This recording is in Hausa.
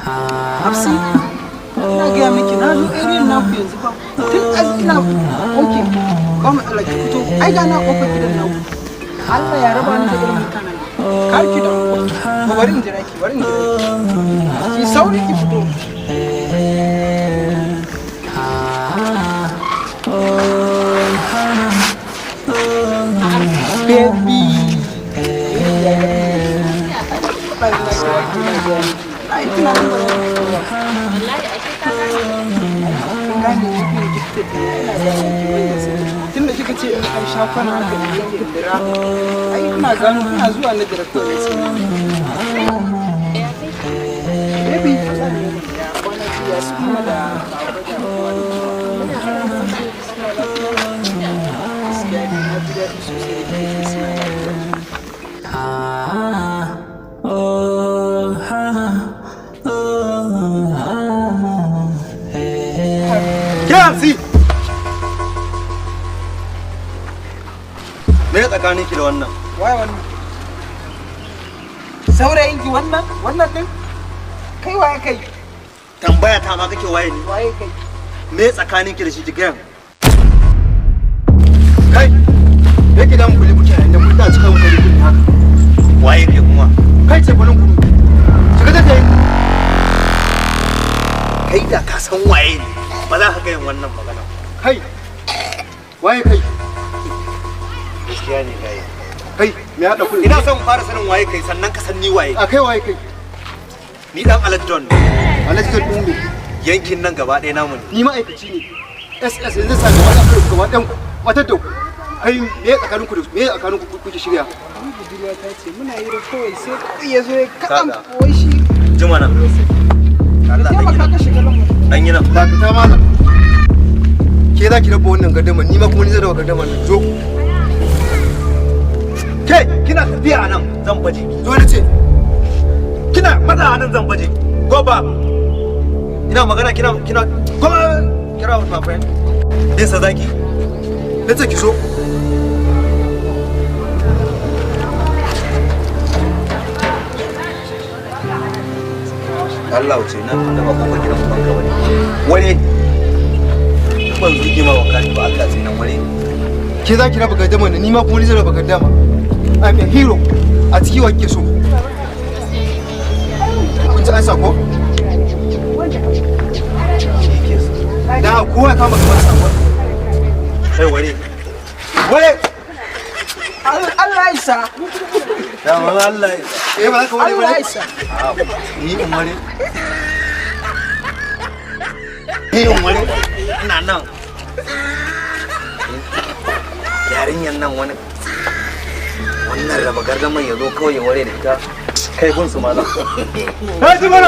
Hafsi, ina gaya miki na zo irin naku yanzu ba. Tun ina oke ba matsala ki fito. Ai ga na kofar gidan naku. Allah ya raba ni da irin mutanen. Kar ki da ko bari in jira ki, bari in jira ki. Ki sauri ki fito. Baby. Ai kina nan ba. Wallahi ake ta tunda kika ce in an sha kwana aka yi yankin dira ai ina gano ina zuwa na dira kawai sai baby ya kwana ya su kuma da Yansi! Me tsakanin ki da wannan? Waye wannan? Saurayin ki wannan? Wannan din? Kai waye kai? Tambaya ta ma kake waye ne? Waye kai? Me tsakanin ki da shi jigan? Kai! Me ki dan kuli kuke da mun ta cika mun kuli kuli haka? Waye ke kuma? Kai ce kulun kudu. Shiga da kai. Kai da ka san waye ne? Ba za ka ga yin wannan magana. Kai! Waye kai? Gaskiya ne kai. Kai, me haɗa kuɗi? Ina son fara sanin waye kai sannan ka san ni waye. A kai waye kai? Ni dan Alhaji ne. Alhaji ɗin ne. Yankin nan gaba ɗaya namu ne. Ni ma'aikaci ne. SS yanzu sa gaba ɗaya gaba ɗayan matar da ku. Kai me tsakanin ku da me tsakanin ku kuke shirya? Ni budurwa ta ce muna yi kawai sai kai ya zo ya kaɗan wai shi. Jima nan. Allah dan yi nan. Da ta mana. Ke za ki raba wannan gardama ni ma kuma ni zai raba gardama nan zo. Ke kina tafiya a nan zan baje. Zo ni ce. Kina matsa a nan zan baje. Go ba. Ina magana kina go kira with my friend. Din Sadaki. Nace ki zo. Allah wuce nan da ba kuma gidan ban ka bane. Wani ban zuge ma wakati ba Allah sai nan wani. Ke za ki raba gardama ne ni ma kuma ni zan raba gardama. I'm a hero. A ciki wa kike so? Kun ji an sako? Da kowa kama kamar sako. Kai wani. Wani. Allah ya sa. Ya wala Allah ya sa. Ba ka wani Allah ya sa. Ni umare. Ni umare. Ina nan. Yarinyan nan wannan raba gardaman ya zo kawai ya ware da ita kai gun su malam.